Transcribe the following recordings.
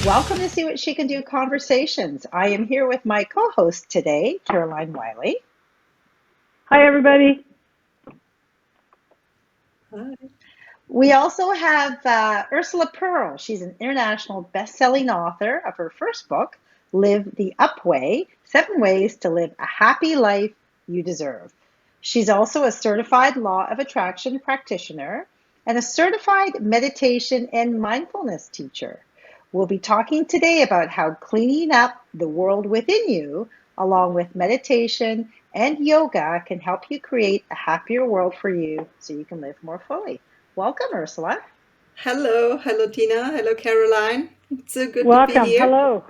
Welcome to See What She Can Do Conversations. I am here with my co-host today, Caroline Wiley. Hi, everybody. Hi. We also have Ursula Perl. She's an international best-selling author of her first book, Live the Up Way, 7 Ways to Live a Happy Life You Deserve. She's also a certified law of attraction practitioner and a certified meditation and mindfulness teacher. We'll be talking today about how cleaning up the world within you, along with meditation and yoga, can help you create a happier world for you so you can live more fully. Welcome, Ursula. Hello, Tina. Hello, Caroline. It's so good to be Welcome. here. Hello.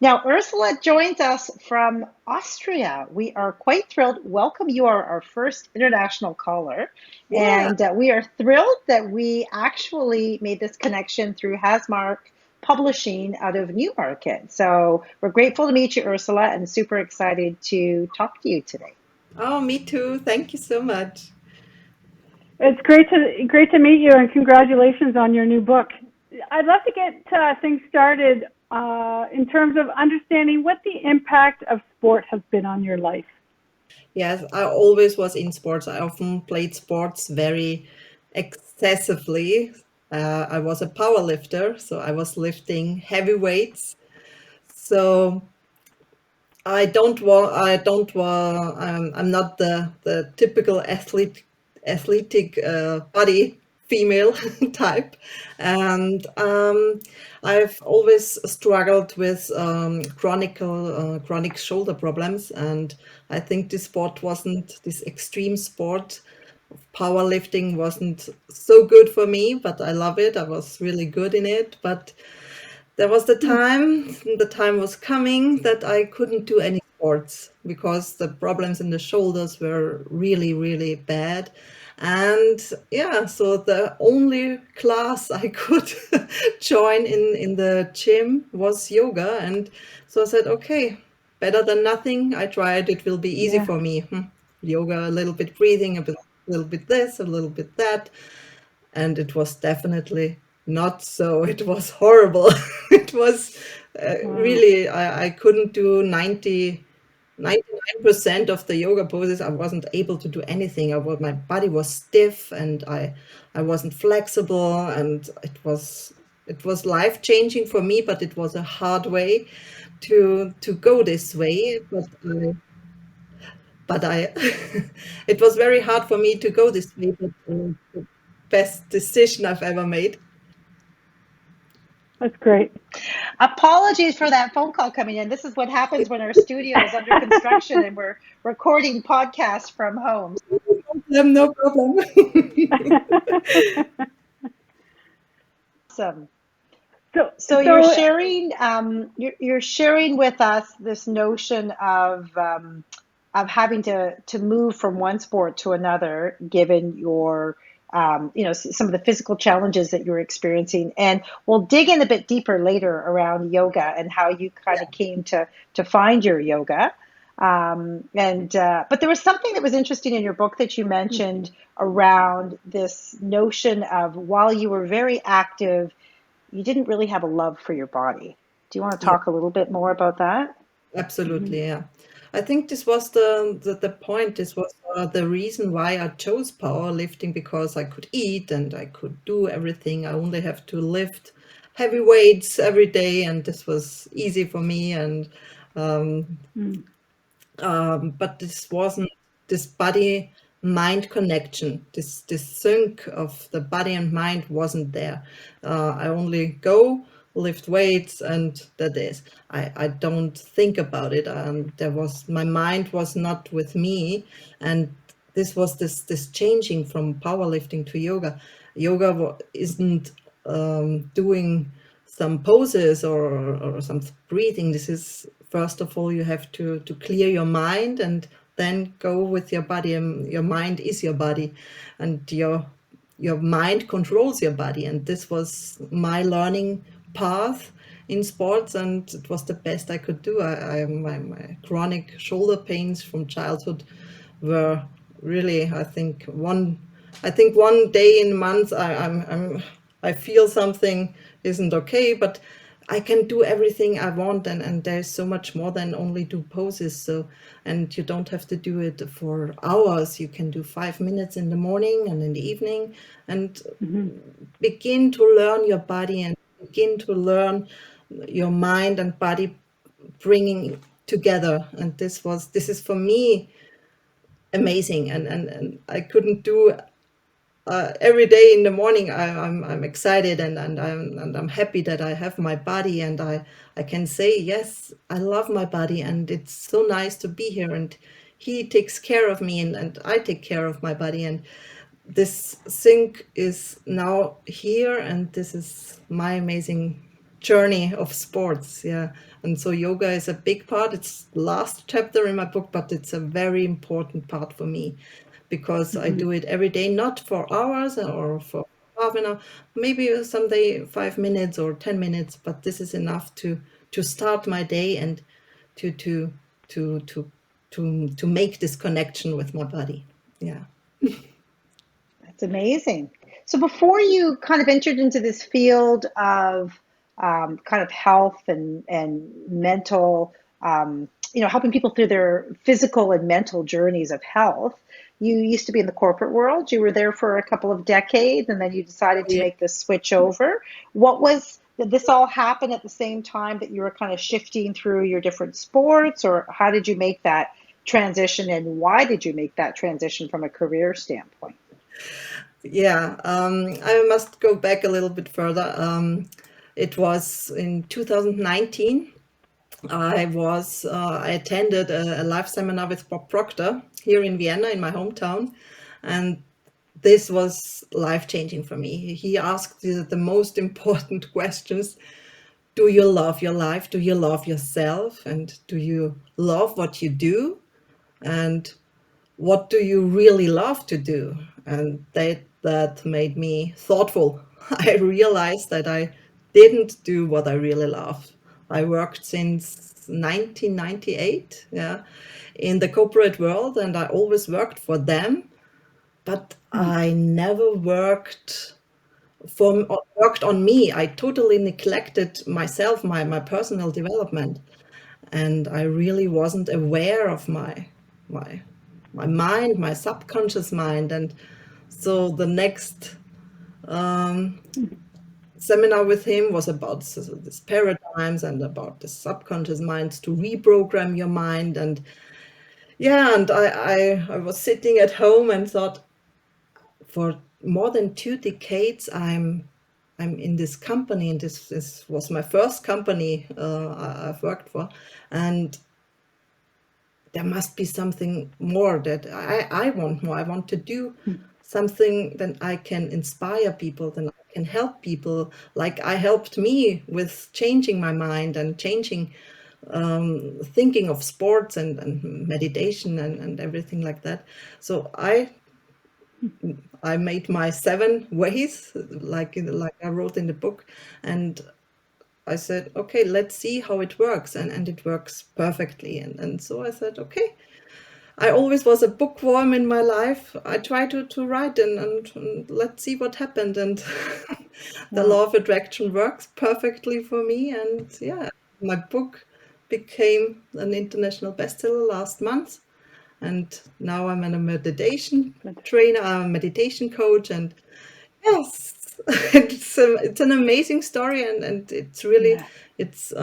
Now, Ursula joins us from Austria. We are quite thrilled. Welcome. You are our first international caller. Yeah. And we are thrilled that we actually made this connection through Hasmark Publishing out of Newmarket. So we're grateful to meet you, Ursula, and super excited to talk to you today. Oh, me too. Thank you so much. It's great to meet you, and congratulations on your new book. I'd love to get things started in terms of understanding what the impact of sport has been on your life. Yes, I always was in sports. I often played sports very excessively. I was a power lifter, so I was lifting heavy weights. So I'm not the typical athletic body female type, and I've always struggled with chronic shoulder problems, and I think this extreme sport, powerlifting wasn't so good for me, but I love it. I was really good in it, but there was the time was coming that I couldn't do any sports because the problems in the shoulders were really, really bad. And yeah, so the only class I could join in the gym was yoga. And so I said, okay, better than nothing. I tried, it will be easy Yeah. for me. Yoga, a little bit breathing, a little bit this, a little bit that. And it was definitely not so. It was horrible. It was really, I couldn't do 99% of the yoga poses. I wasn't able to do anything. My body was stiff, and I wasn't flexible, and it was life changing for me, but it was a hard way to go this way. But I it was very hard for me to go this way, but the best decision I've ever made. That's great. Apologies for that phone call coming in. This is what happens when our studio is under construction and we're recording podcasts from home. No problem. Awesome. So So you're sharing with us this notion of having to move from one sport to another, given your some of the physical challenges that you're experiencing, and we'll dig in a bit deeper later around yoga and how you kind of came to find your yoga. But there was something that was interesting in your book that you mentioned around this notion of while you were very active, you didn't really have a love for your body. Do you want to Yeah, talk a little bit more about that? Mhm. absolutely. Yeah. I think this was the point. This was the reason why I chose powerlifting, because I could eat and I could do everything. I only have to lift heavy weights every day, and this was easy for me. And um, Mm. but this wasn't this body mind connection, this sync of the body and mind wasn't there. I only go lift weights, and that is, I don't think about it. My mind was not with me, and this was this changing from powerlifting to yoga. Isn't doing some poses or some breathing. This is, first of all, you have to clear your mind and then go with your body. And your mind is your body, and your mind controls your body. And this was my learning path in sports, and it was the best I could do. My chronic shoulder pains from childhood were really, I think one day in a month, I feel something isn't okay, but I can do everything I want, and there's so much more than only do poses. So, and you don't have to do it for hours. You can do 5 minutes in the morning and in the evening, and begin to learn your body and begin to learn your mind and body bringing together. And this is for me amazing, and I couldn't do every day in the morning. I'm excited, and I'm happy that I have my body, and I can say yes, I love my body, and it's so nice to be here, and he takes care of me, and I take care of my body, and this sync is now here, and this is my amazing journey of sports. Yeah. And so yoga is a big part. It's the last chapter in my book, but it's a very important part for me, because I do it every day, not for hours or for half an hour, maybe someday 5 minutes or 10 minutes, but this is enough to start my day and to to to to to make this connection with my body. Yeah. That's amazing. So before you kind of entered into this field of kind of health and mental, helping people through their physical and mental journeys of health, you used to be in the corporate world. You were there for a couple of decades, and then you decided to Yeah. make this switch over. Did this all happen at the same time that you were kind of shifting through your different sports, or how did you make that transition, and why did you make that transition from a career standpoint? Yeah, I must go back a little bit further. It was in 2019. I attended a live seminar with Bob Proctor here in Vienna, in my hometown, and this was life changing for me. He asked the most important questions. Do you love your life? Do you love yourself? And do you love what you do? And what do you really love to do? And that made me thoughtful. I realized that I didn't do what I really love. I worked since 1998, yeah, in the corporate world, and I always worked for them, but I never worked on me. I totally neglected myself, my personal development, and I really wasn't aware of my my mind, my subconscious mind. And so the next seminar with him was about this paradigms and about the subconscious minds, to reprogram your mind. And yeah, and I was sitting at home and thought, for more than 2 decades, I'm in this company, and this was my first company I've worked for, and there must be something more that I want more. I want to do something that I can inspire people, then I can help people, like I helped me with changing my mind and changing thinking of sports and meditation and everything like that. So I made my 7 ways, like I wrote in the book, and I said, okay, let's see how it works, and it works perfectly. And so I said, okay, I always was a bookworm in my life. I try to write, and let's see what happened. And the Wow. law of attraction works perfectly for me. And yeah, my book became an international bestseller last month. And now I'm a meditation Good. trainer, a meditation coach, and yes, it's an amazing story, and it's really Yeah. it's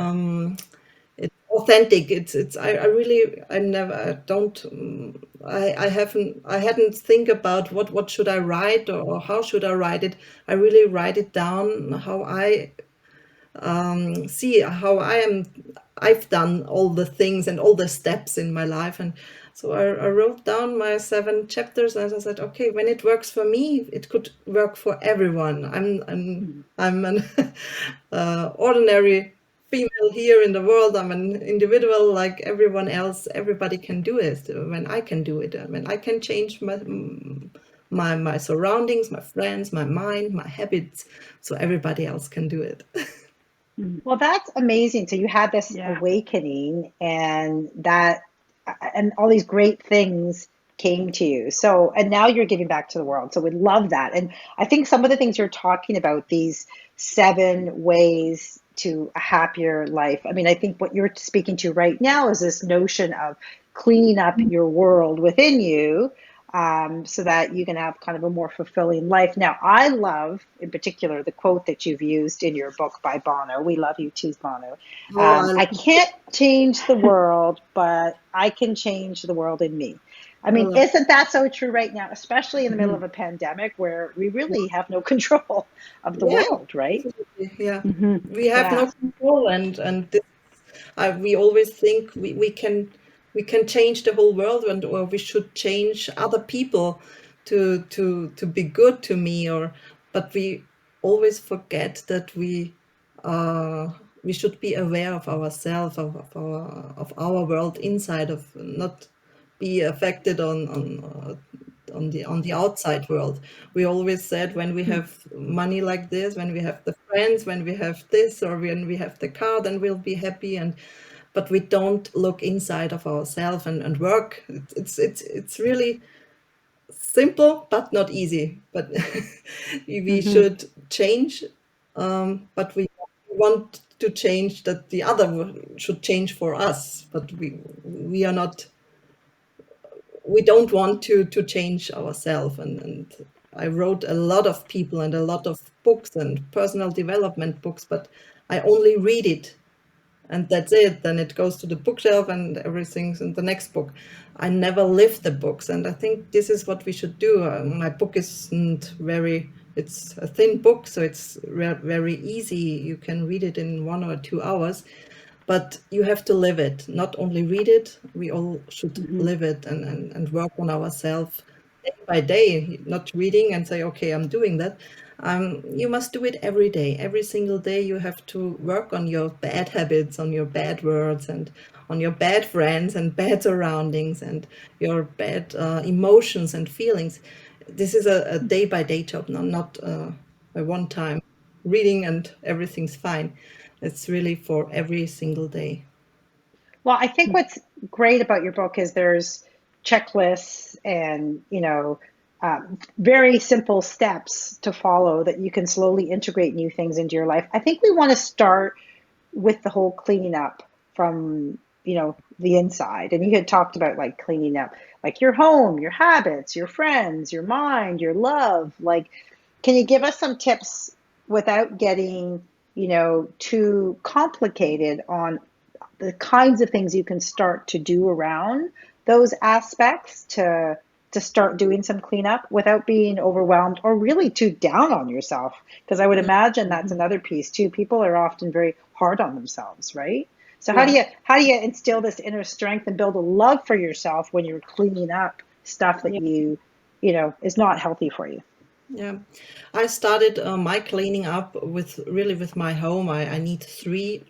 it's authentic. It's I really I never I don't I hadn't think about what should I write, or how should I write it. I really write it down how I see how I've done all the things and all the steps in my life. And so I wrote down my 7 chapters, and I said, okay, when it works for me, it could work for everyone. I'm an ordinary female here in the world. I'm an individual like everyone else. Everybody can do it when I can do it, when I can change my surroundings, my friends, my mind, my habits, so everybody else can do it. Well, that's amazing. So you had this Yeah. awakening, and all these great things came to you. So, and now you're giving back to the world. So we'd love that. And I think some of the things you're talking about, these 7 ways to a happier life. I mean, I think what you're speaking to right now is this notion of cleaning up your world within you, so that you can have kind of a more fulfilling life. Now, I love, in particular, the quote that you've used in your book by Bono. We love you too, Bono. Oh, I I can't change the world, but I can change the world in me. I mean, love isn't that so true right now, especially in the middle Mhm. of a pandemic where we really have no control of the yeah, world, right? absolutely. Yeah, Mhm. we have Yeah. no control, and this, we always think we can change the whole world, and or we should change other people to be good to me, or but we always forget that we should be aware of ourselves, of our world inside, of not be affected on the outside world. We always said, when we have money like this, when we have the friends, when we have this, or when we have the car, then we'll be happy. And but we don't look inside of ourselves and work. It's really simple but not easy. But we Mhm. should change, but we want to change that the other should change for us. But we are not, we don't want to change ourselves. And I wrote a lot of people and a lot of books and personal development books, but I only read it, and that's it. Then it goes to the bookshelf and everything's in the next book. I never live the books, and I think this is what we should do. My book isn't very, it's a thin book, so it's very easy. You can read it in 1 or 2 hours, but you have to live it, not only read it. We all should Mhm. live it, and work on ourselves day by day, not reading and say, okay, I'm doing that. You must do it every day. Every single day you have to work on your bad habits, on your bad words, and on your bad friends and bad surroundings, and your bad emotions and feelings. This is a day by day job, not a one time reading and everything's fine. It's really for every single day. Well, I think what's great about your book is there's checklists and, very simple steps to follow that you can slowly integrate new things into your life. I think we want to start with the whole cleaning up from, the inside. And you had talked about like cleaning up like your home, your habits, your friends, your mind, your love. Like, can you give us some tips without getting, too complicated on the kinds of things you can start to do around those aspects to start doing some cleanup without being overwhelmed or really too down on yourself? Because I would imagine that's another piece too. People are often very hard on themselves, right? So how do Yeah. you instill this inner strength and build a love for yourself when you're cleaning up stuff that Yeah. is not healthy for you? Yeah. I started my cleaning up with my home. I need 3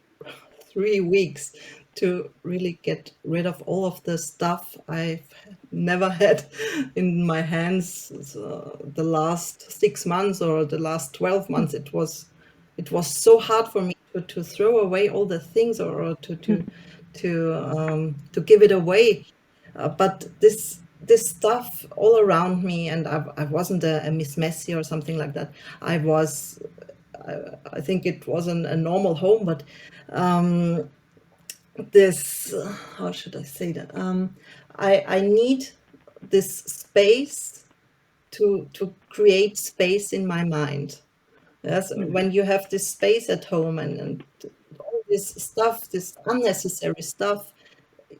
weeks to really get rid of all of the stuff I've never had in my hands. The last 6 months or the last 12 months, it was so hard for me to throw away all the things, or to give it away. But this stuff all around me, and I wasn't a Miss Messy or something like that. I was, I think it was a normal home, but this, how should I say that? I need this space to create space in my mind. Yes, Mhm. when you have this space at home, and all this stuff, this unnecessary stuff,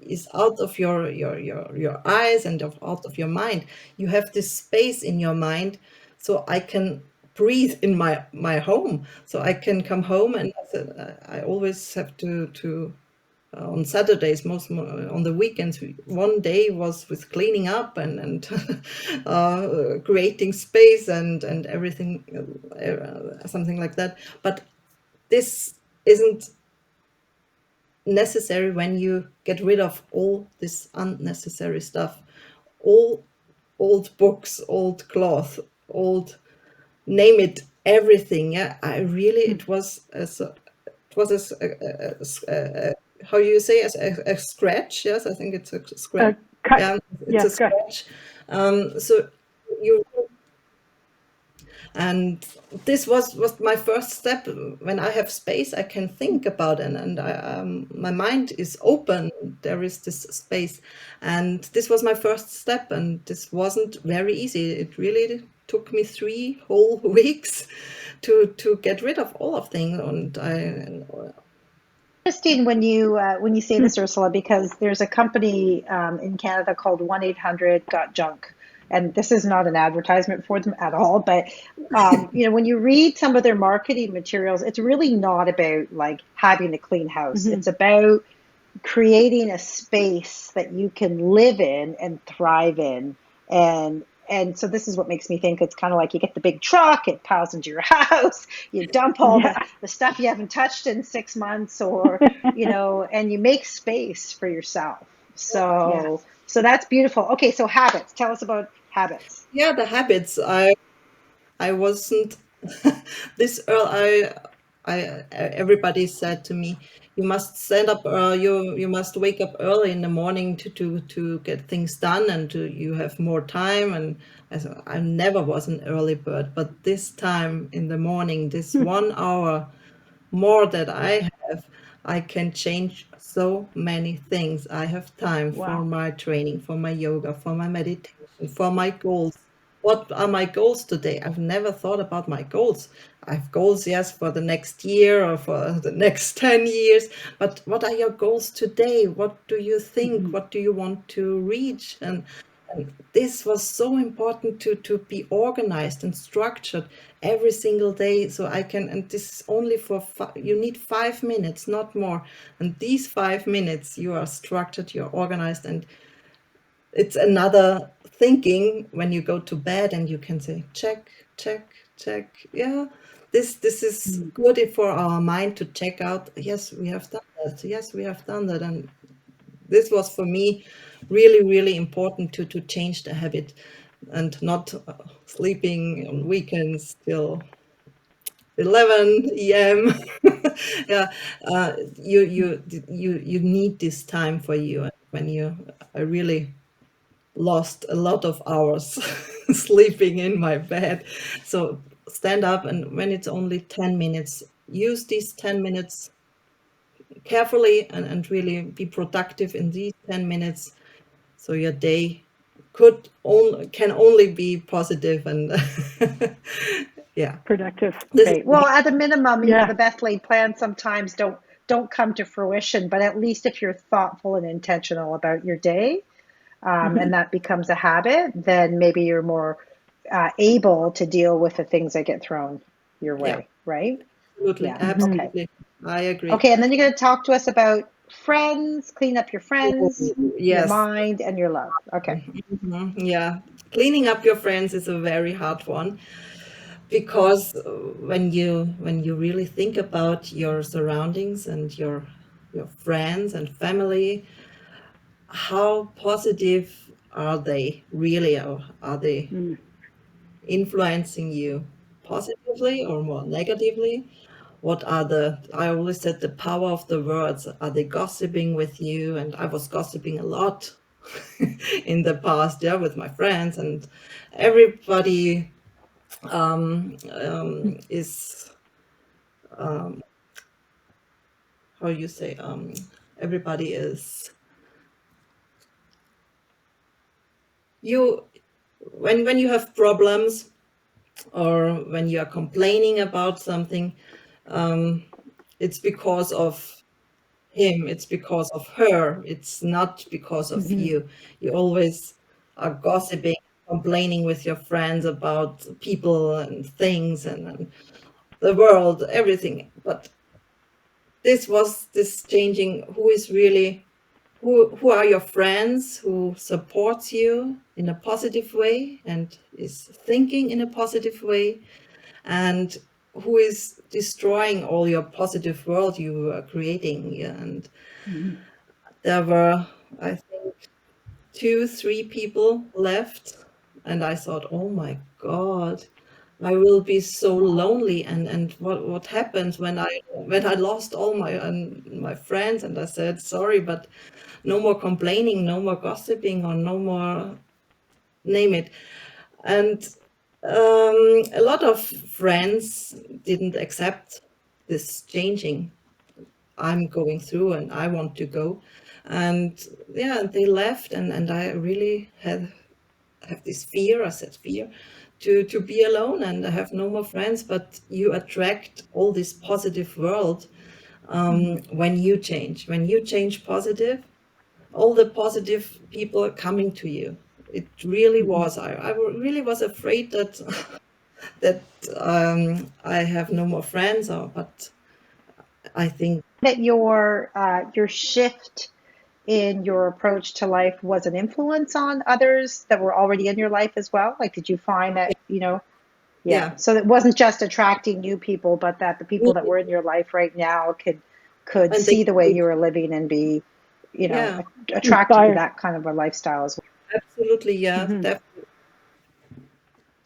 is out of your eyes and out of your mind. You have this space in your mind, so I can breathe in my home. So I can come home, and I always have to on Saturdays, on the weekends, one day was with cleaning up and creating space and everything, something like that. But this isn't necessary when you get rid of all this unnecessary stuff, all old books, old cloth, old, name it, everything. Yeah, I really, it was how you say, a scratch. Yes, I think it's a A scratch. Cut. Yeah, it's Yes, a go ahead. scratch. So you and this was my first step. When I have space, I can think about it, and my mind is open. There is this space, and this was my first step, and this wasn't very easy. It really took me 3 whole weeks to get rid of all of things, and I Interesting when you say this, Ursula, because there's a company in Canada called 1-800 Got Junk, and this is not an advertisement for them at all. But when you read some of their marketing materials, it's really not about like having a clean house. Mm-hmm. It's about creating a space that you can live in and thrive in. And so this is what makes me think it's kind of like you get the big truck, it piles into your house, you dump all Yeah. the stuff you haven't touched in 6 months, or and you make space for yourself. So Yes. so that's beautiful. Okay, so habits. Tell us about habits. yeah, the habits. I wasn't this early. Everybody said to me, "You must stand up. You must wake up early in the morning to get things done, and you have more time." And I never was an early bird, but this time in the morning, this 1 hour more that I have, I can change so many things. I have time for Wow. my training, for my yoga, for my meditation, for my goals. What are my goals today? I've never thought about my goals. I have goals, yes, for the next year or for the next 10 years. But what are your goals today? What do you think? Mm-hmm. What do you want to reach? And this was so important to be organized and structured every single day. So I can, and this is only for, you need 5 minutes, not more. And these 5 minutes, you are structured, you're organized, and it's another thinking when you go to bed and you can say, check, check, check. Yeah, this is good for our mind to check out. Yes, we have done that. Yes, we have done that. And this was for me really, really important to change the habit and not sleeping on weekends till 11 a.m. Yeah, you need this time for you. And when I really lost a lot of hours sleeping in my bed. So stand up, and when it's only 10 minutes, use these 10 minutes carefully and really be productive in these 10 minutes. So your day can only be positive and yeah, Productive. this is Right. Well, at a minimum, Yeah. the best laid plans sometimes don't come to fruition, but at least if you're thoughtful and intentional about your day, Mm-hmm. and that becomes a habit, then maybe you're more able to deal with the things that get thrown your yeah, way, right? absolutely, Yeah. Mm-hmm. Okay. absolutely. I agree. Okay. And then you're going to talk to us about friends, clean up your Oh, friends, your yes. mind, and your love. Okay. Mhm. Yeah, cleaning up your friends is a very hard one because when you really think about your surroundings and your friends and family, how positive are they really, or are they Mm-hmm. influencing you positively or more negatively? What are I always said the power of the words. Are they gossiping with you? And I was gossiping a lot in the past, yeah, with my friends, and everybody is, how you say, everybody is, you, when you have problems or when you are complaining about something, it's because of him, it's because of her, it's not because of Mm-hmm. you. You always are gossiping, complaining with your friends about people and things and the world, everything. But this was this changing who is really, who are your friends, who supports you in a positive way and is thinking in a positive way, and who is destroying all your positive world you are creating. Yeah, and Mm-hmm. there were, I think, 2 3 people left, and I thought, oh my god, I will be so lonely. And what happened when I lost all my friends, and I said sorry, but no more complaining, no more gossiping, or no more name it. And a lot of friends didn't accept this changing I'm going through and I want to go. And yeah, they left, and I really have this fear, I said fear, to be alone and I have no more friends. But you attract all this positive world when you change. When you change positive, all the positive people are coming to you. It really was. I really was afraid that that I have no more friends, but I think That your shift in your approach to life was an influence on others that were already in your life as well? Like, did you find that, yeah, yeah, so it wasn't just attracting new people, but that the people that were in your life right now could and they see the way you were living and be, yeah, attracted to Inspired. that kind of a lifestyle as absolutely, yeah, well. definitely.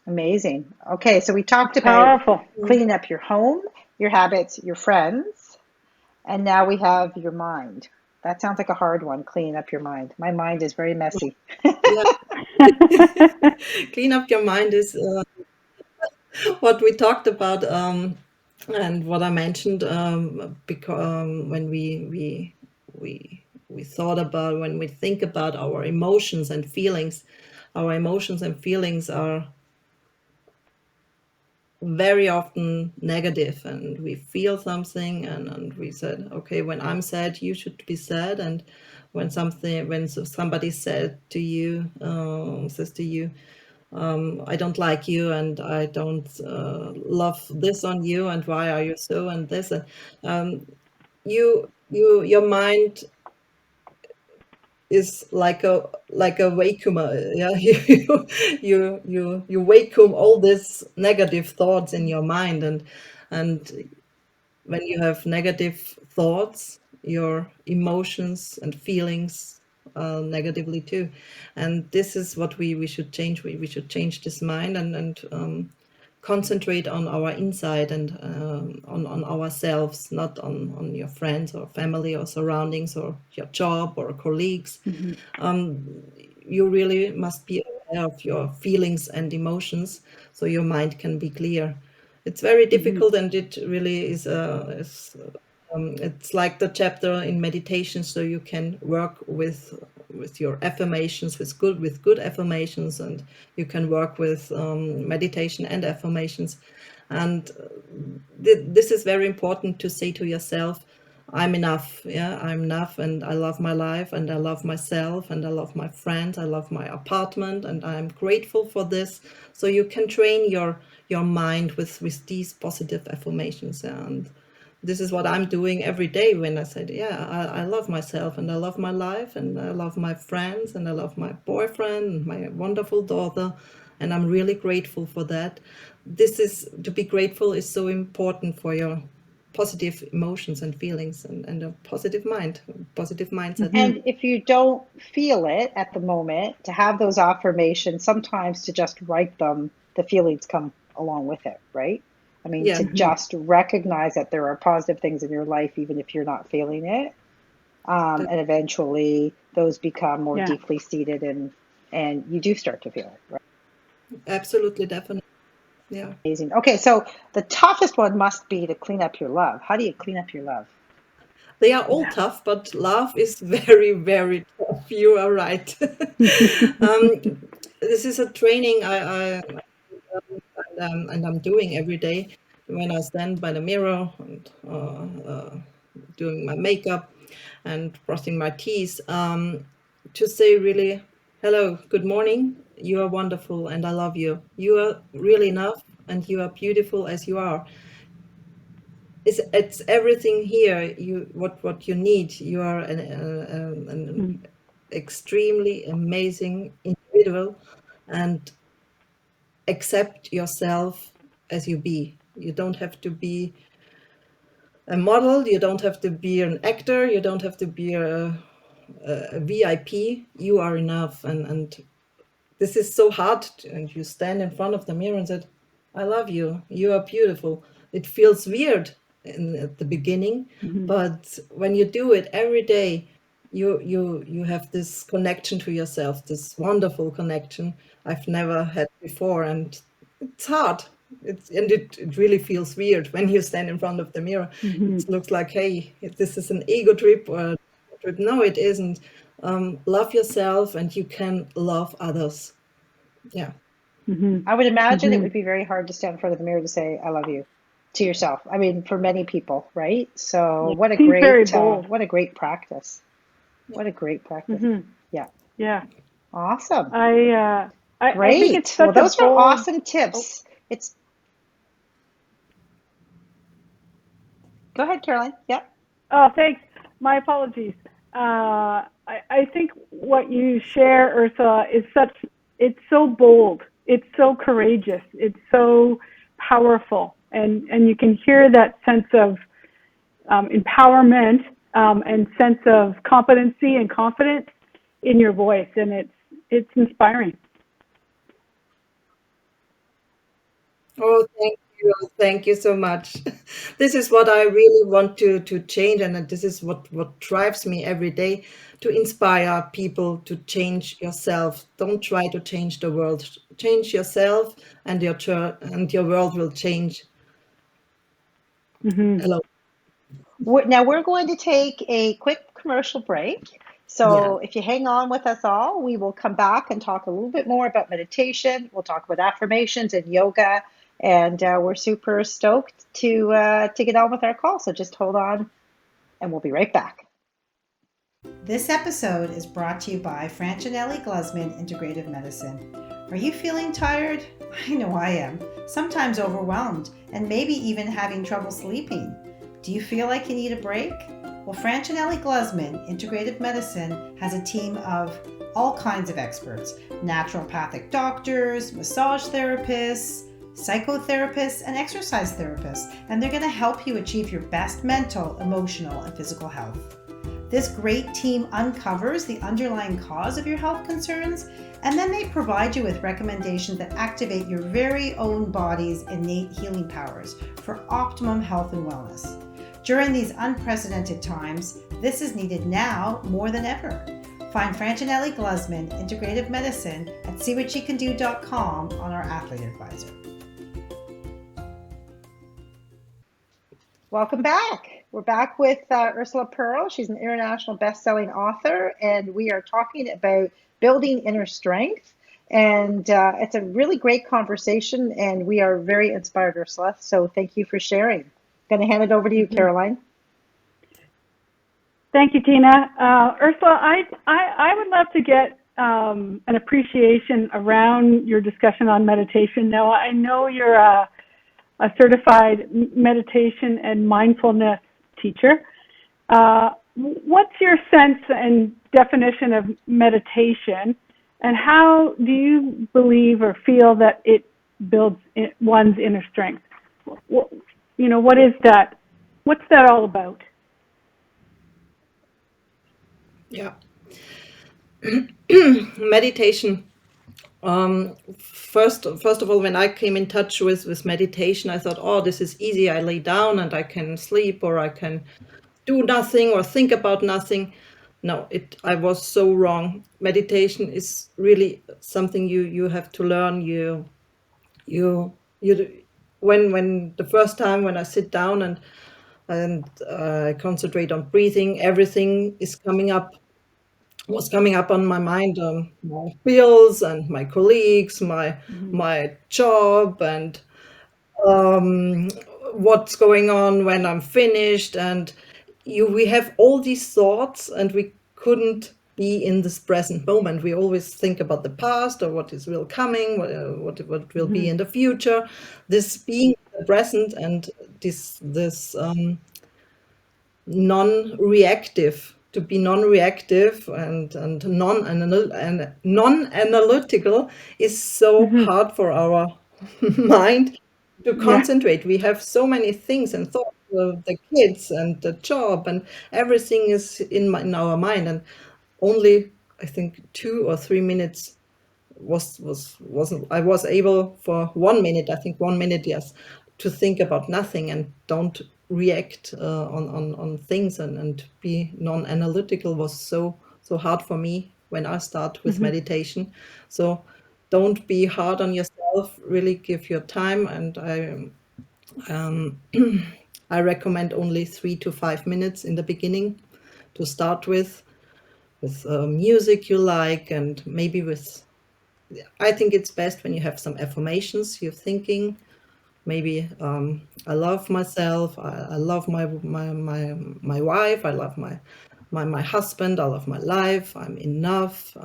Amazing. Okay, so we talked about Powerful. cleaning up your home, your habits, your friends, and now we have your mind. That sounds like a hard one, cleaning up your mind. My mind is very messy. Yeah, clean up your mind is what we talked about, and what I mentioned, because when we thought about, when we think about our emotions and feelings, our emotions and feelings are very often negative, and we feel something, and we said, okay, when I'm sad, you should be sad. And when somebody said to you, says to you, I don't like you, and I don't love this on you, and why are you so, and this, and your mind is like a vacuum, yeah. You vacuum all these negative thoughts in your mind, and when you have negative thoughts, your emotions and feelings negatively too. And this is what we should change. We should change this mind, and concentrate on our inside, and on ourselves, not on your friends or family or surroundings or your job or colleagues. You really must be aware of your feelings and emotions, so your mind can be clear. It's very difficult, and it really it's like the chapter in meditation, so you can work with your affirmations, with good affirmations, and you can work with meditation and affirmations. And this is very important, to say to yourself, I'm enough. Yeah, I'm enough, and I love my life, and I love myself, and I love my friends, I love my apartment, and I'm grateful for this. So you can train your mind with these positive affirmations. And this is what I'm doing every day, when I said, yeah, I love myself, and I love my life, and I love my friends, and I love my boyfriend and my wonderful daughter, and I'm really grateful for that. This is To be grateful is so important for your positive emotions and feelings, and a positive mind, positive mindset. And if you don't feel it at the moment, to have those affirmations, sometimes to just write them, the feelings come along with it, right? I mean, to Yeah, just recognize that there are positive things in your life, even if you're not feeling it. that, And eventually those become more Yeah. deeply seated, and you do start to feel it, right? absolutely, definitely. Yeah, Amazing. Okay, so the toughest one must be to clean up your love. How do you clean up your love? they are all tough, but love is very, very tough. You are right. This is a training and I'm doing every day, when I stand by the mirror, and doing my makeup and brushing my teeth, to say really, hello, good morning, you are wonderful, and I love you. You are really enough, and you are beautiful as you are. It's everything here. What you need. You are an extremely amazing individual, and accept yourself as you be. You don't have to be a model, you don't have to be an actor, you don't have to be a VIP. You are enough. And this is so hard. And you stand in front of the mirror and said, I love you, you are beautiful. It feels weird at the beginning, but when you do it every day, you have this connection to yourself, this wonderful connection I've never had before, and it's hard. It really feels weird when you stand in front of the mirror. Mm-hmm. It looks like, hey, this is an ego trip or a trip. No, it isn't. Love yourself, and you can love others. Yeah. Mm-hmm. I would imagine it Mm-hmm. would be very hard to stand in front of the mirror to say "I love you" to yourself. I mean, for many people, right? So Yeah. Seems very bold. what a great practice. What a great practice. Mm-hmm. Yeah, Yeah. awesome. I think it's Great. Well, such a those were bold. awesome Oh, tips. It's Go ahead, Caroline. Yeah. oh, thanks. My apologies. I think what you share, Ursula, is it's so bold. It's so courageous. It's so powerful. And you can hear that sense of empowerment and sense of competency and confidence in your voice. And it's inspiring. Oh, thank you. Thank you so much. This is what I really want to change, and this is what drives me every day, to inspire people to change yourself. Don't try to change the world. Change yourself, and your world will change. Mm-hmm. Hello. Now we're going to take a quick commercial break. Yeah. So if you hang on with us all, we will come back and talk a little bit more about meditation. We'll talk about affirmations and yoga, and we're super stoked to get on with our call. So just hold on, and we'll be right back. This episode is brought to you by Francinelli Glusman Integrative Medicine. Are you feeling tired? I know I am. Sometimes overwhelmed, and maybe even having trouble sleeping. Do you feel like you need a break? Well, Francinelli Glusman Integrative Medicine has a team of all kinds of experts: naturopathic doctors, massage therapists, psychotherapists, and exercise therapists, and they're going to help you achieve your best mental, emotional, and physical health. This great team uncovers the underlying cause of your health concerns, and then they provide you with recommendations that activate your very own body's innate healing powers for optimum health and wellness. During these unprecedented times, this is needed now more than ever. Find Francinelli Glusman Integrative Medicine at SeeWhatSheCanDo.com on our Athlete Advisor. Welcome back. We're back with Ursula Perl. She's an international bestselling author, and we are talking about building inner strength. And it's a really great conversation, and we are very inspired, Ursula. So thank you for sharing. Going to hand it over to you, Mm-hmm. Caroline. Thank you, Tina. Ursula, I would love to get an appreciation around your discussion on meditation. Now, I know you're a certified meditation and mindfulness teacher. What's your sense and definition of meditation, and how do you believe or feel that it builds one's inner strength? What is that? What's that all about? Yeah. Meditation. First of all, when I came in touch with meditation, I thought, oh, this is easy. I lay down and I can sleep, or I can do nothing or think about nothing. No, I was so wrong. Meditation is really something you have to learn. You when the first time when I sit down and concentrate on breathing, everything was coming up on my mind, my bills and my colleagues, Mm-hmm. my job, and um, what's going on when I'm finished. And we have all these thoughts, and we couldn't be in this present moment. We always think about the past, or what is real coming, what will be Mm-hmm. in the future. This being the present, and this non-reactive, to be non-reactive and non-analytical is so Mm-hmm. hard for our mind to Yeah. concentrate. We have so many things and thoughts of the kids and the job, and everything is in our mind, and only I think 2 or 3 minutes wasn't I was able for 1 minute, I think 1 minute, yes, to think about nothing and don't react on things and be non-analytical was so hard for me when I start with meditation. So don't be hard on yourself. Really give your time, and I recommend only 3 to 5 minutes in the beginning to start with music you like, and maybe with. I think it's best when you have some affirmations you're thinking. Maybe I love myself. I love my wife. I love my husband. I love my life. I'm enough.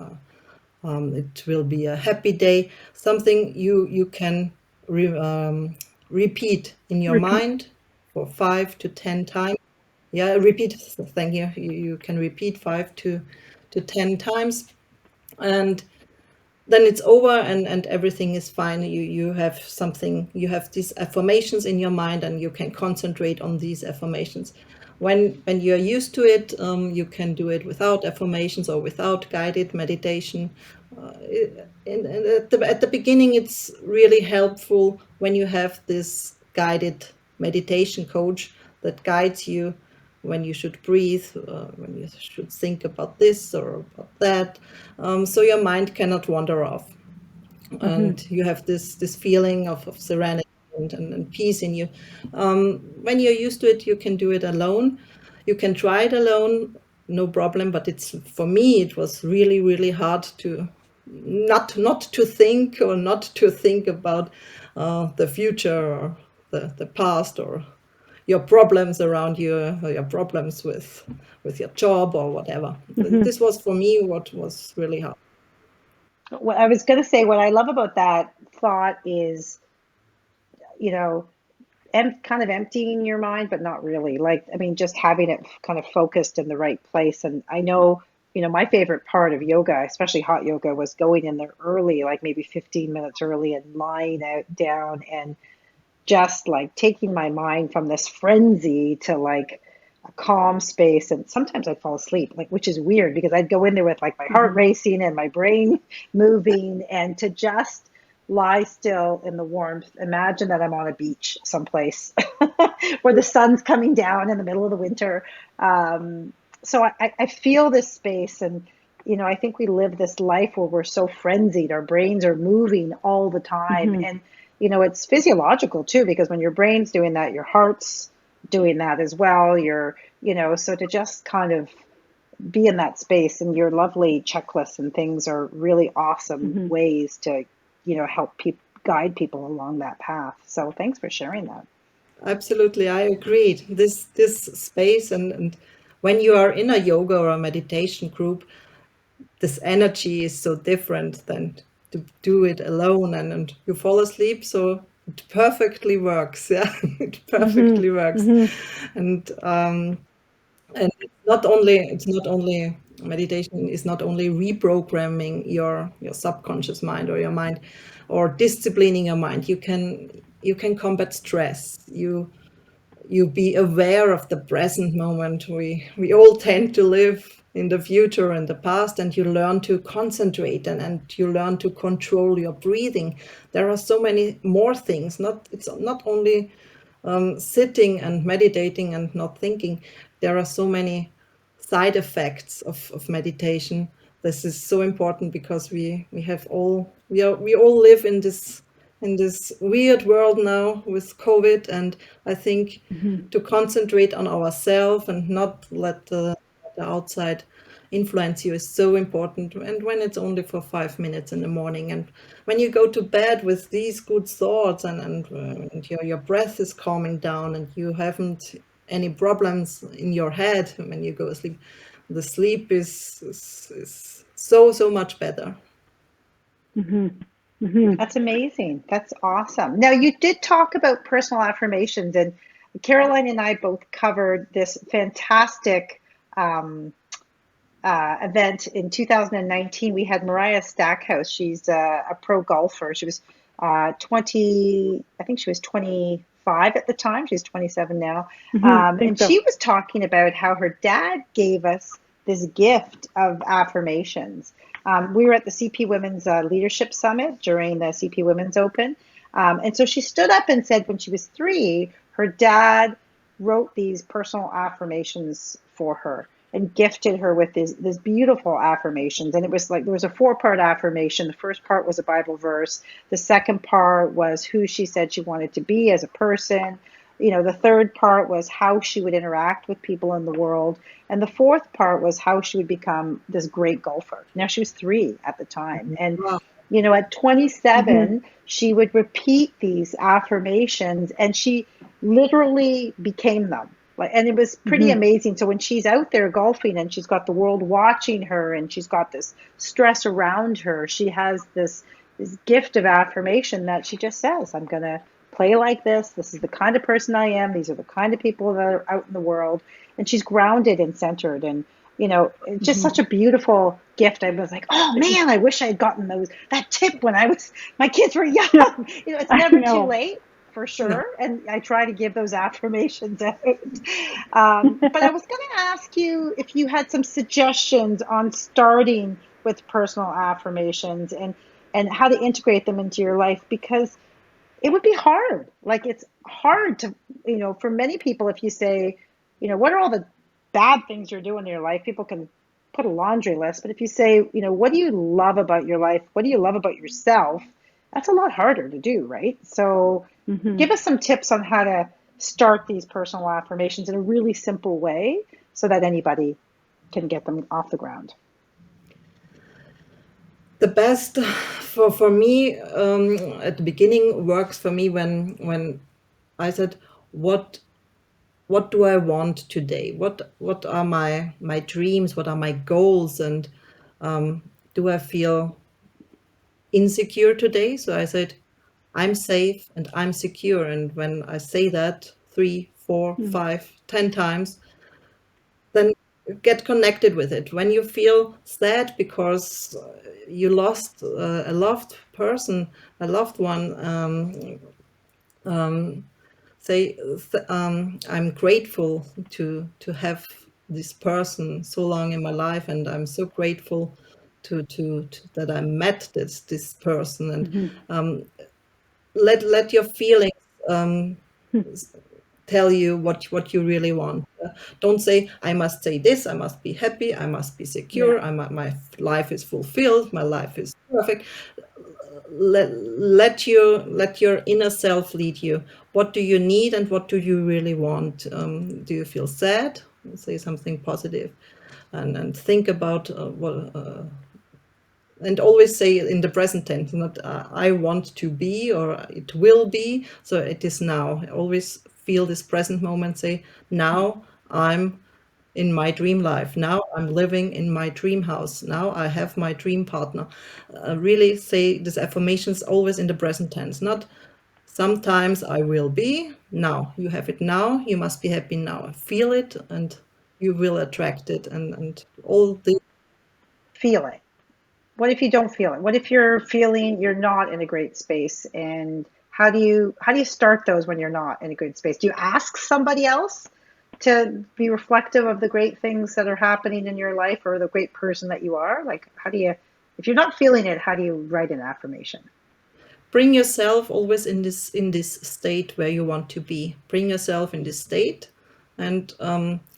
It will be a happy day. Something you can repeat in your Repeat. mind for 5 to 10 times. Yeah, repeat. Thank you. You can repeat 5 to 10 times, and then it's over, and everything is fine. You have something, you have these affirmations in your mind, and you can concentrate on these affirmations. When you're used to it, you can do it without affirmations or without guided meditation. At the beginning, it's really helpful when you have this guided meditation coach that guides you when you should breathe, when you should think about this or about that, so your mind cannot wander off, and you have this feeling of serenity and peace in you. When you're used to it, you can do it alone. You can try it alone, no problem. But it's, for me, it was really hard to not to think, or not to think about the future or the past, or your problems around you, or your problems with your job or whatever. This was, for me, what was really hard. What I was going to say, what I love about that thought is, you know, kind of emptying your mind, but not really. Like, I mean, just having it kind of focused in the right place. And I know, my favorite part of yoga, especially hot yoga, was going in there early, like maybe 15 minutes early, and lying out down and just like taking my mind from this frenzy to like a calm space. And sometimes I'd fall asleep, like, which is weird because I'd go in there with like my heart racing and my brain moving, and to just lie still in the warmth. Imagine that I'm on a beach someplace where the sun's coming down in the middle of the winter. So I feel this space, and I think we live this life where we're so frenzied. Our brains are moving all the time, and it's physiological too, because when your brain's doing that, your heart's doing that as well. So to just kind of be in that space, and your lovely checklists and things are really awesome ways to, help guide people along that path. So thanks for sharing that. Absolutely, I agreed. This space, and when you are in a yoga or a meditation group, this energy is so different than to do it alone, and you fall asleep. So it perfectly works. Yeah, it perfectly works. And it's not only meditation is not only reprogramming your subconscious mind, or your mind, or disciplining your mind. You can combat stress. You be aware of the present moment. We all tend to live in the future and the past, and you learn to concentrate, and you learn to control your breathing. There are so many more things. It's not only sitting and meditating and not thinking. There are so many side effects of meditation. This is so important because we all live in this weird world now with COVID, and I think to concentrate on ourselves and not let the outside influence you is so important. And when it's only for 5 minutes in the morning, and when you go to bed with these good thoughts, and your breath is calming down, and you haven't any problems in your head when you go to sleep, the sleep is so much better. That's amazing. That's awesome. Now, you did talk about personal affirmations, and Caroline and I both covered this fantastic event in 2019. We had Mariah Stackhouse. She's a pro golfer. She was 20, I think she was 25 at the time. She's 27 now. And so. she was talking about how her dad gave us this gift of affirmations. We were at the CP Women's Leadership Summit during the CP Women's Open. And so she stood up and said when she was 3, her dad wrote these personal affirmations for her and gifted her with this beautiful affirmations. And it was like there was a 4-part affirmation. The first part was a Bible verse. The second part was who she said she wanted to be as a person. The third part was how she would interact with people in the world. And the fourth part was how she would become this great golfer. Now, she was 3 at the time. And, Wow. at 27, she would repeat these affirmations and she literally became them. And it was pretty amazing. So when she's out there golfing and she's got the world watching her and she's got this stress around her, she has this gift of affirmation that she just says, I'm going to play like this. This is the kind of person I am. These are the kind of people that are out in the world. And she's grounded and centered. And, it's just such a beautiful gift. I was like, oh man, I wish I had gotten that tip when my kids were young. It's never too late. For sure. No. And I try to give those affirmations out. But I was going to ask you if you had some suggestions on starting with personal affirmations and how to integrate them into your life, because it would be hard. Like, it's hard to, for many people, if you say, what are all the bad things you're doing in your life? People can put a laundry list. But if you say, what do you love about your life? What do you love about yourself? That's a lot harder to do, right? So give us some tips on how to start these personal affirmations in a really simple way so that anybody can get them off the ground. The best for me at the beginning works for me when I said, what do I want today? What are my dreams? What are my goals? And do I feel insecure today? So I said, I'm safe and I'm secure. And when I say that 3, 4, 5, 10 times, then get connected with it. When you feel sad because you lost a loved person, a loved one, say, I'm grateful to have this person so long in my life, and I'm so grateful to that I met this person, and let your feelings tell you what you really want. Don't say, I must say this, I must be happy, I must be secure, my life is fulfilled, my life is perfect. Let your inner self lead you. What do you need and what do you really want? Do you feel sad? Say something positive, and think about what. And always say in the present tense, not I want to be or it will be. So it is now. Always feel this present moment. Say, now I'm in my dream life. Now I'm living in my dream house. Now I have my dream partner. Really say these affirmations always in the present tense, not sometimes I will be. Now you have it now. You must be happy now. Feel it and you will attract it. And all the Feel it. What if you don't feel it? What if you're feeling you're not in a great space? And how do you start those when you're not in a good space? Do you ask somebody else to be reflective of the great things that are happening in your life or the great person that you are? Like, if you're not feeling it, how do you write an affirmation? bring yourself always in this state where you want to be. Bring yourself in this state, and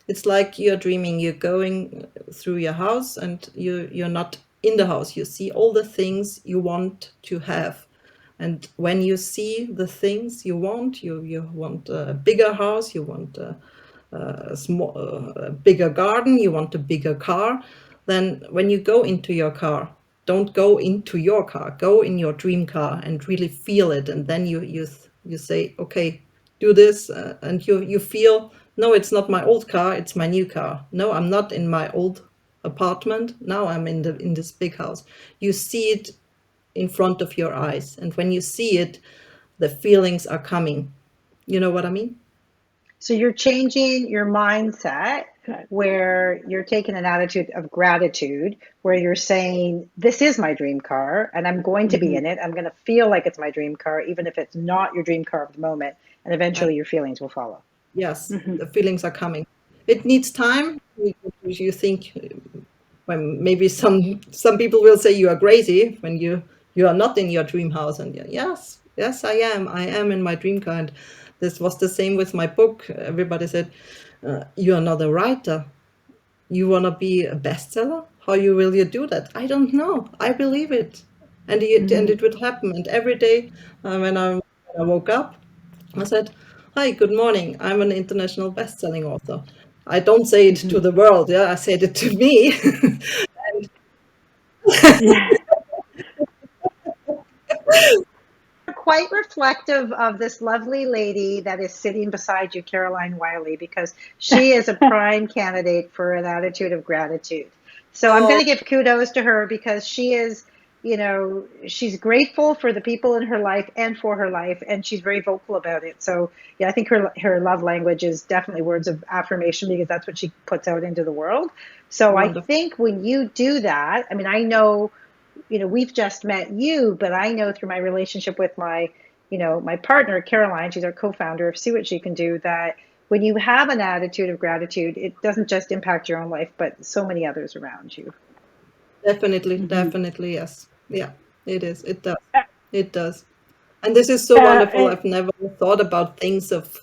it's like you're dreaming. You're going through your house, and you're not in the house. You see all the things you want to have, and when you see the things you want a bigger house, you want a bigger garden, you want a bigger car. Then when you go into your car, don't go into your car, go in your dream car and really feel it. And then you say, okay, do this, and you feel, no, it's not my old car, it's my new car. No, I'm not in my old apartment, now I'm in this big house. You see it in front of your eyes, and when you see it, the feelings are coming. You know what I mean? So you're changing your mindset where you're taking an attitude of gratitude, where you're saying, this is my dream car and I'm going to be in it. I'm going to feel like it's my dream car, even if it's not your dream car at the moment. And eventually your feelings will follow. Yes, the feelings are coming. It needs time. You think, well, maybe some people will say you are crazy when you are not in your dream house. And yes, I am in my dream car. And This was the same with my book. Everybody said, "You are not a writer. You want to be a bestseller? How will you do that?" I don't know. I believe it, and it would happen. And every day when I woke up, I said, "Hi, good morning. I'm an international best-selling author." I don't say it to the world. Yeah, I said it to me. Yeah. Quite reflective of this lovely lady that is sitting beside you, Caroline Wiley, because she is a prime candidate for an attitude of gratitude. So I'm going Oh, to give kudos to her because she is, she's grateful for the people in her life and for her life, and she's very vocal about it. So yeah, I think her love language is definitely words of affirmation because that's what she puts out into the world. So I wonderful. think when you do that, I mean, I know we've just met you, but I know through my relationship with my partner, Caroline, she's our co-founder of See What She Can Do, that when you have an attitude of gratitude, it doesn't just impact your own life, but so many others around you. Definitely, Mm-hmm. definitely, yes. Yeah, it is. It does. It does. And this is so wonderful. And, I've never thought about things of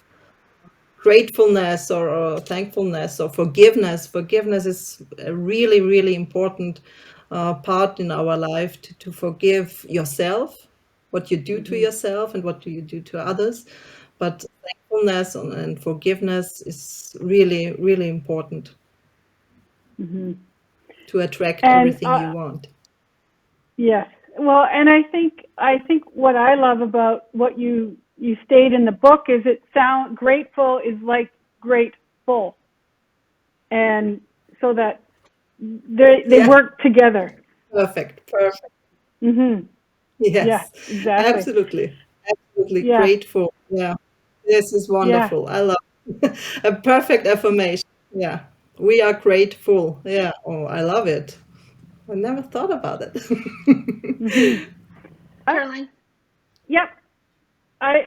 gratefulness or thankfulness or forgiveness. Forgiveness is a really, really important part in our life to forgive yourself, what you do to yourself and what do you do to others. But thankfulness and forgiveness is really, really important mm-hmm. to attract and everything you want. yes. Well, and I think what I love about what you state in the book is it sound grateful is like grateful, and so that they Yeah, work together. perfect, perfect. Mhm. Yeah, Yes, exactly. absolutely. Absolutely Yeah. grateful. Yeah, this is Yeah. wonderful. I love a perfect affirmation. Yeah, we are grateful. Yeah, oh, I love it. I never thought about it. Mhm. Uh, Caroline? yep.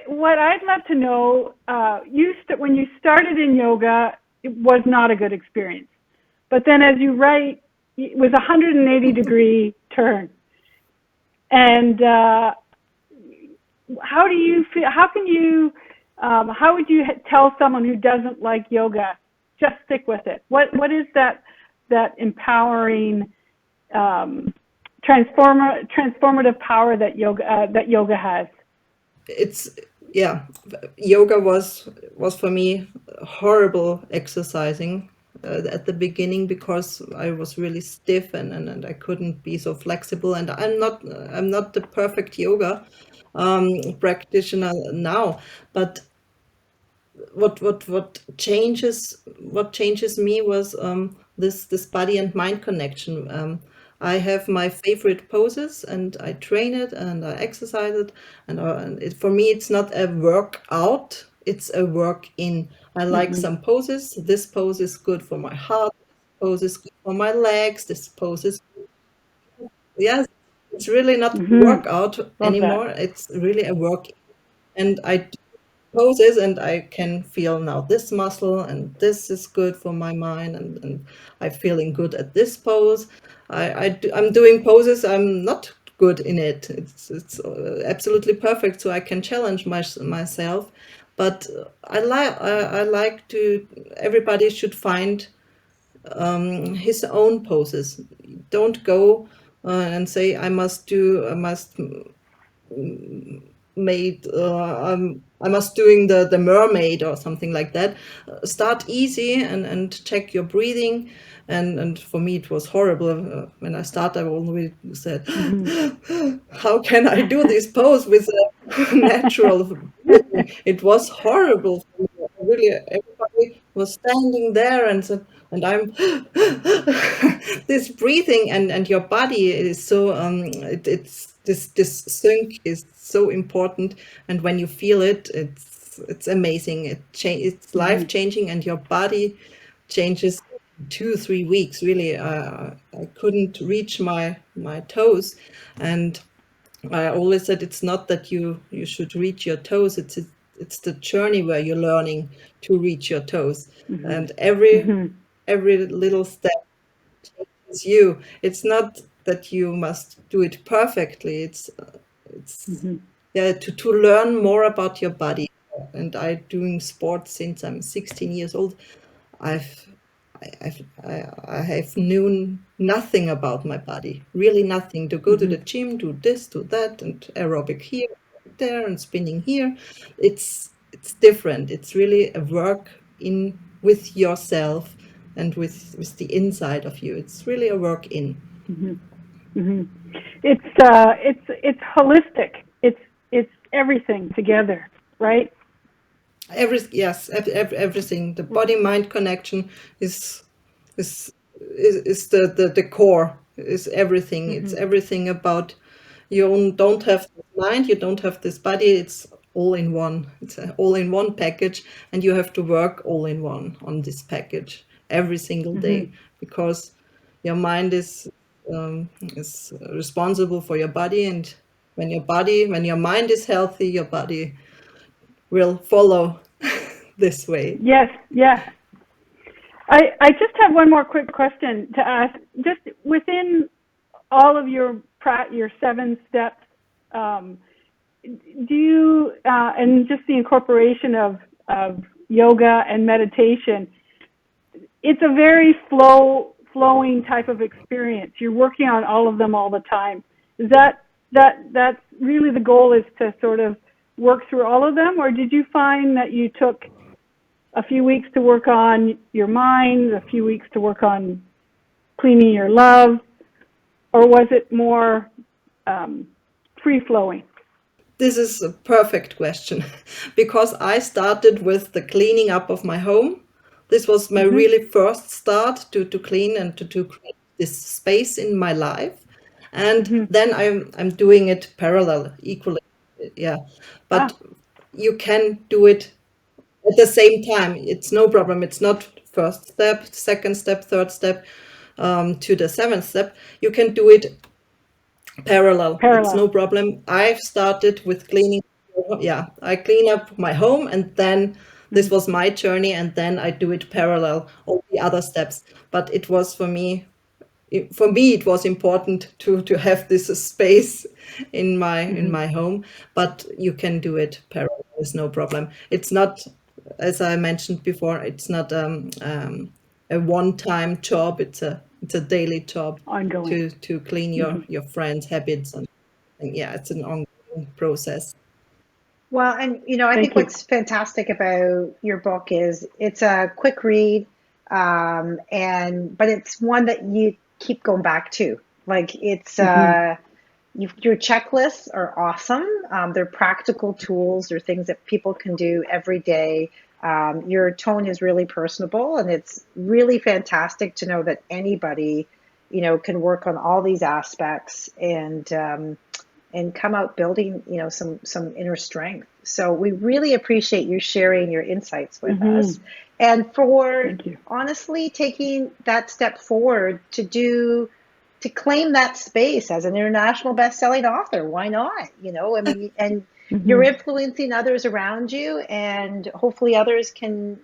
What I'd love to know, when you started in yoga, it was not a good experience. But then as you write, it was a 180-degree turn. And how do you feel? How would you tell someone who doesn't like yoga, just stick with it? What is that empowering, transformative power that yoga has? It's yeah, yoga was for me horrible exercising at the beginning because I was really stiff and I couldn't be so flexible, and I'm not the perfect yoga practitioner now, but what changes me was this body and mind connection. I have my favorite poses and I train it and I exercise it, and for me it's not a workout, it's a work in. I like Mm-hmm. some poses. This pose is good for my heart, this pose is good for my legs, this pose is, yes, it's really not a Mm-hmm. workout Love that. anymore, it's really a work. And I poses and I can feel now this muscle and this is good for my mind, and I'm feeling good at this pose. I'm doing poses I'm not good in it. It's absolutely perfect, so I can challenge myself. But I like to. Everybody should find his own poses. Don't go and say I must made I must doing the mermaid or something like that. Start easy and check your breathing. And for me it was horrible. When I started, I always said, Mm-hmm. how can I do this pose with a natural breathing? It was horrible for me. Really, everybody was standing there and said, and I'm this breathing, and your body is so it's this sync is so important, and when you feel it, it's amazing. It's life Mm-hmm. changing, and your body changes 2 3 weeks. Really, I couldn't reach my toes, and I always said it's not that you should reach your toes. It's the journey where you're learning to reach your toes, Mm-hmm. and every Mm-hmm. every little step is you. It's not that you must do it perfectly. It's Mm-hmm. yeah, to learn more about your body, and I doing sports since I'm 16 years old. I've I have known nothing about my body, really nothing. To go to the gym, do this, do that, and aerobic here, there, and spinning here. It's different. It's really a work in with yourself and with the inside of you. It's really a work in. It's holistic. It's everything together, right? Everything. The body mind connection is is is the core. Is everything. It's everything about you don't have this mind, you don't have this body. It's all in one. It's an all in one package, and you have to work all in one on this package every single day, because your mind is responsible for your body, and when your mind is healthy, your body will follow this way. Yes, yes. I just have one more quick question to ask. Just within all of your 7 steps, do you and just the incorporation of yoga and meditation, it's a very flowing type of experience. You're working on all of them all the time. Is that's really the goal, is to sort of work through all of them, or did you find that you took a few weeks to work on your mind, a few weeks to work on cleaning your love, or was it more free-flowing? This is a perfect question because I started with the cleaning up of my home. This was my really first start to clean and to create this space in my life. And then I'm doing it parallel, equally. Yeah. But you can do it at the same time. It's no problem. It's not first step, second step, third step, to the seventh step. You can do it parallel. It's no problem. I've started with cleaning. Yeah, I clean up my home, and then this was my journey, and then I do it parallel, all the other steps. But it was for me it was important to have this space in my home. But you can do it parallel, there's no problem. It's not, as I mentioned before, it's not a one-time job. It's a daily job Ongoing. to clean your friends' habits, and yeah, it's an ongoing process. Well, and I Thank think you. what's fantastic about your book is it's a quick read, and but it's one that you keep going back to. Like it's your checklists are awesome. They're practical tools. They're things that people can do every day. Your tone is really personable, and it's really fantastic to know that anybody, can work on all these aspects and come out building, some inner strength. So we really appreciate you sharing your insights with us, and for Thank you. honestly taking that step forward to claim that space as an international best-selling author. Why not? I mean, and you're influencing others around you, and hopefully others can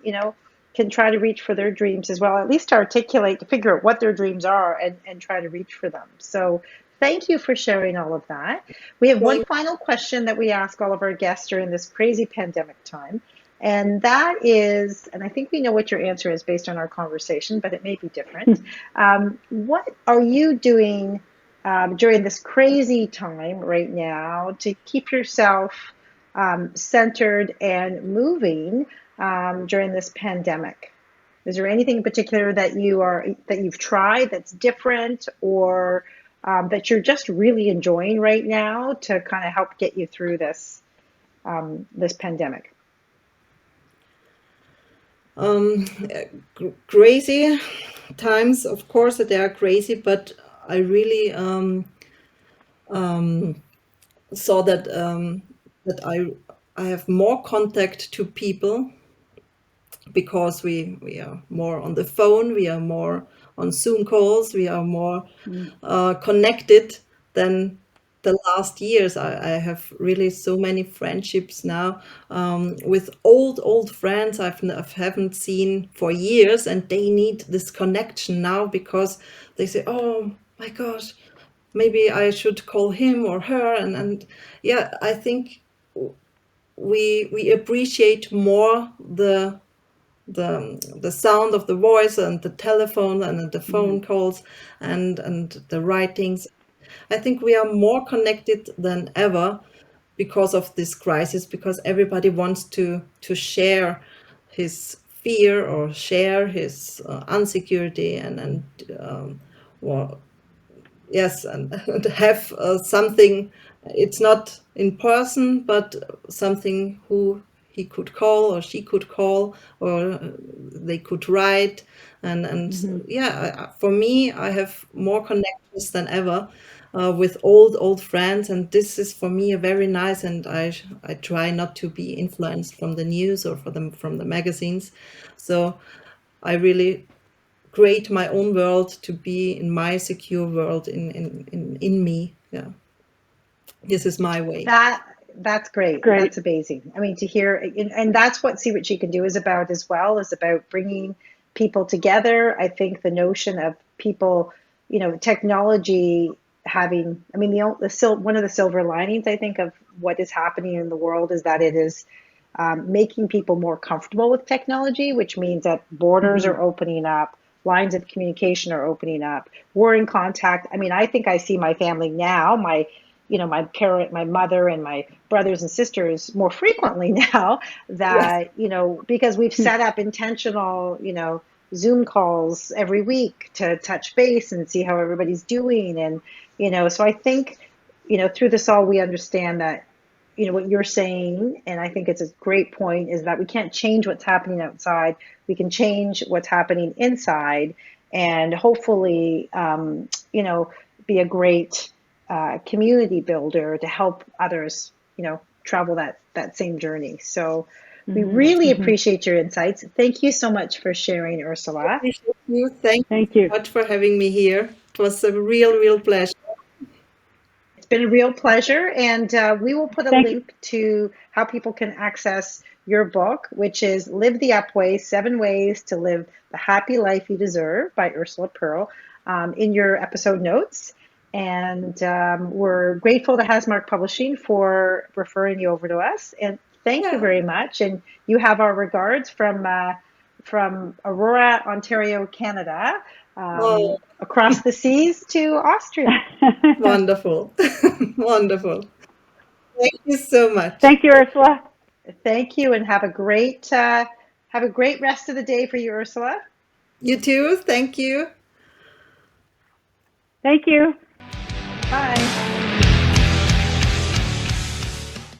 try to reach for their dreams as well, at least to articulate, to figure out what their dreams are and try to reach for them. So thank you for sharing all of that. We have one final question that we ask all of our guests during this crazy pandemic time. And that is, and I think we know what your answer is based on our conversation, but it may be different. What are you doing during this crazy time right now to keep yourself centered and moving during this pandemic? Is there anything in particular that you've tried that's different, or that you're just really enjoying right now to kind of help get you through this pandemic? Crazy times, of course, they are crazy, but I really saw that I have more contact to people because we are more on the phone, we are more on Zoom calls, we are more connected than the last years. I have really so many friendships now with old friends I haven't seen for years, and they need this connection now because they say, "Oh my gosh, maybe I should call him or her," and yeah, I think we appreciate more the sound of the voice and the telephone and the phone calls and the writings. I think we are more connected than ever because of this crisis, because everybody wants to share his fear or share his insecurity and well, yes, and have something. It's not in person, but something who he could call or she could call, or they could write. And yeah, for me, I have more connections than ever with old friends, and this is for me a very nice. And I try not to be influenced from the news or from the magazines, so I really create my own world to be in my secure world in me. Yeah, this is my way. That's great. Great. That's amazing. I mean, to hear, and that's what See What She Can Do is about as well, is about bringing people together. I think the notion of people, technology having, I mean, one of the silver linings, I think, of what is happening in the world is that it is making people more comfortable with technology, which means that borders are opening up, lines of communication are opening up. We're in contact. I mean, I think I see my family now, my parent, my mother, and my brothers and sisters more frequently now Yes. that, because we've set up intentional, Zoom calls every week to touch base and see how everybody's doing. And, so I think, through this all, we understand that, what you're saying, and I think it's a great point, is that we can't change what's happening outside. We can change what's happening inside, and hopefully, be a great community builder to help others, travel that same journey. So we really appreciate your insights. Thank you so much for sharing, Ursula. Appreciate you. Thank you Thank so you. much for having me here. It was a real pleasure. It's been a real pleasure, and we will put a Thank you. link to how people can access your book, which is Live the Up Way, 7 Ways to Live the Happy Life You Deserve by Ursula Perl, in your episode notes. And we're grateful to Hasmark Publishing for referring you over to us. And thank you Yeah. very much. And you have our regards from Aurora, Ontario, Canada, Oh, across the seas to Austria. wonderful. Wonderful. Thank you so much. Thank you, Ursula. Thank you, and have a great rest of the day for you, Ursula. You too. Thank you. Thank you. Bye.